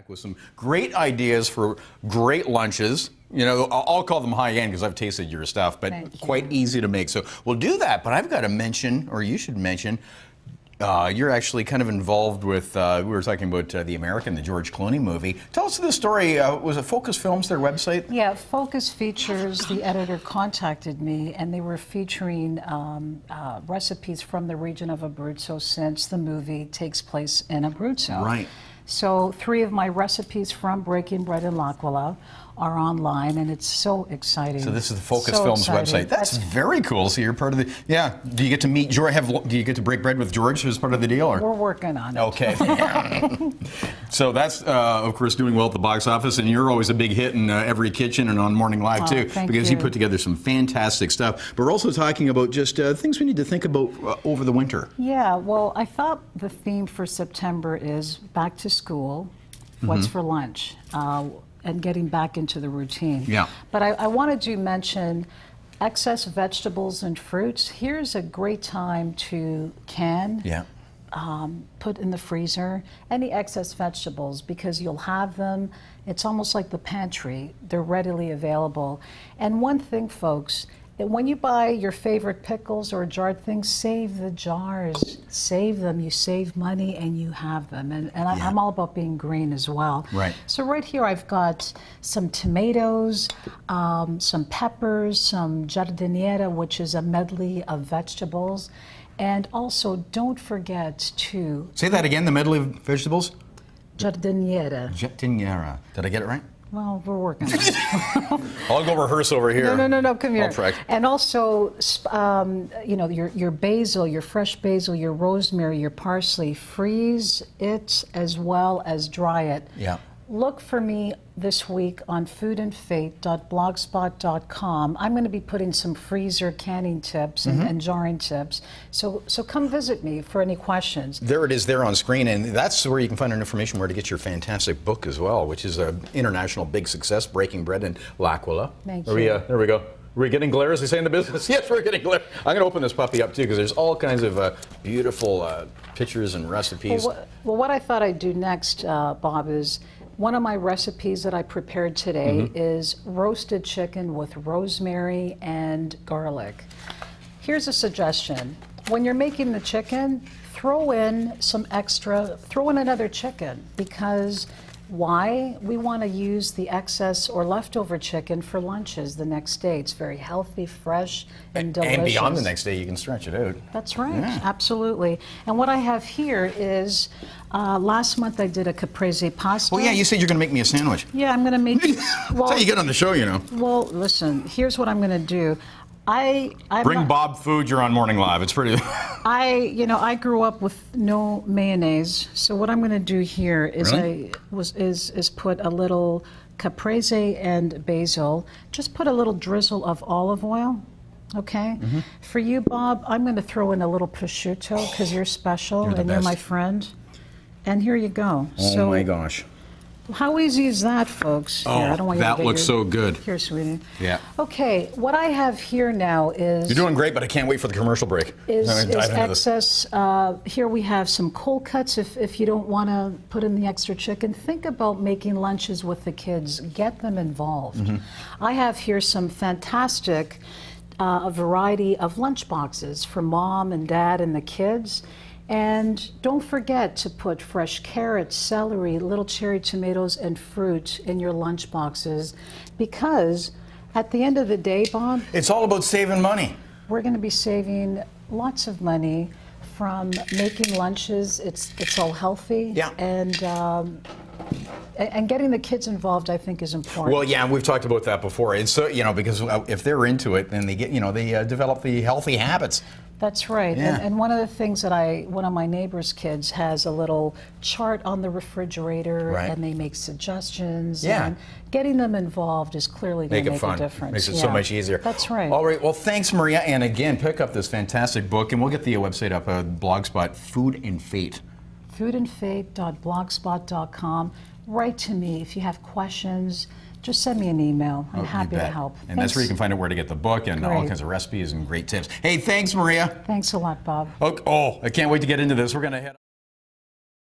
back with some great ideas for great lunches. You know, I'll call them high-end because I've tasted your stuff, but quite easy to make. So we'll do that, but I've got to mention, or you should mention, you're actually kind of involved with, we were talking about the American, the George Clooney movie. Tell us the story. Was it Focus Films, their website? Yeah, Focus Features, the editor contacted me, and they were featuring recipes from the region of Abruzzo, since the movie takes place in Abruzzo. Right. So 3 of my recipes from Breaking Bread in L'Aquila are online, and it's so exciting. So this is the Focus Films website. That's very cool. So you're part of the, do you get to meet George, do you get to break bread with George as part of the deal? Or? We're working on it. Okay. So that's, of course, doing well at the box office, and you're always a big hit in every kitchen and on Morning Live, too, because you put together some fantastic stuff. But we're also talking about just things we need to think about over the winter. Yeah, well, I thought the theme for September is back to school, what's for lunch? And getting back into the routine. Yeah. But I wanted to mention excess vegetables and fruits. Here's a great time to can, put in the freezer, any excess vegetables, because you'll have them. It's almost like the pantry. They're readily available. And one thing, folks, when you buy your favorite pickles or jarred things, save the jars. Save them. You save money and you have them. And I'm all about being green as well. Right. So right here I've got some tomatoes, some peppers, some giardiniera, which is a medley of vegetables. And also, don't forget to... Say that again, the medley of vegetables? Giardiniera. Giardiniera. Did I get it right? Well, we're working on it. I'll go rehearse over here. No, come here. I'll try. And also, you know, your basil, your fresh basil, your rosemary, your parsley, freeze it as well as dry it. Yeah. Look for me this week on foodandfate.blogspot.com. I'm going to be putting some freezer canning tips and jarring tips. So come visit me for any questions. There it is there on screen, and that's where you can find out information where to get your fantastic book as well, which is an international big success, Breaking Bread in L'Aquila. Thank you. There we go. Are we getting glare, as they say in the business? Yes, we're getting glare. I'm going to open this puppy up, too, because there's all kinds of beautiful pictures and recipes. Well, what I thought I'd do next, Bob, is one of my recipes that I prepared today is roasted chicken with rosemary and garlic. Here's a suggestion. When you're making the chicken, throw in another chicken, because why? We want to use the excess or leftover chicken for lunches the next day. It's very healthy, fresh, and delicious. And beyond the next day, you can stretch it out. That's right, absolutely. And what I have here is, last month I did a caprese pasta. Well, yeah, you said you're going to make me a sandwich. Yeah, I'm going to make you. Well, that's how you get on the show, you know. Well, listen, here's what I'm going to do. Bring Bob food, you're on Morning Live. It's pretty... I grew up with no mayonnaise, so what I'm going to do here is is put a little caprese and basil. Just put a little drizzle of olive oil, okay? For you, Bob, I'm going to throw in a little prosciutto, because you're special and you're my friend. And here you go. Oh my gosh. How easy is that, folks? Oh, here, I don't want you to looks so good. Here, sweetie. Yeah. Okay, what I have here now is... You're doing great, but I can't wait for the commercial break. Is excess. Here we have some cold cuts. If you don't want to put in the extra chicken, think about making lunches with the kids. Get them involved. I have here some fantastic a variety of lunch boxes for mom and dad and the kids. And don't forget to put fresh carrots, celery, little cherry tomatoes, and fruit in your lunch boxes, because at the end of the day, Bob, it's all about saving money. We're going to be saving lots of money from making lunches. It's all healthy. Yeah. And getting the kids involved, I think, is important. Well, yeah, we've talked about that before. It's so, because if they're into it, then they get, they develop the healthy habits. That's right. Yeah. And one of the things that one of my neighbor's kids has a little chart on the refrigerator, and they make suggestions. Yeah. And getting them involved is clearly going to make a difference. Makes it so much easier. That's right. All right. Well, thanks, Maria. And again, pick up this fantastic book, and we'll get the website up, Blogspot, Food and Fate. foodandfate.blogspot.com. Write to me if you have questions. Just send me an email. I'm happy to help. And that's where you can find out where to get the book and all kinds of recipes and great tips. Hey, thanks, Maria. Thanks a lot, Bob. Oh, I can't wait to get into this. We're going to head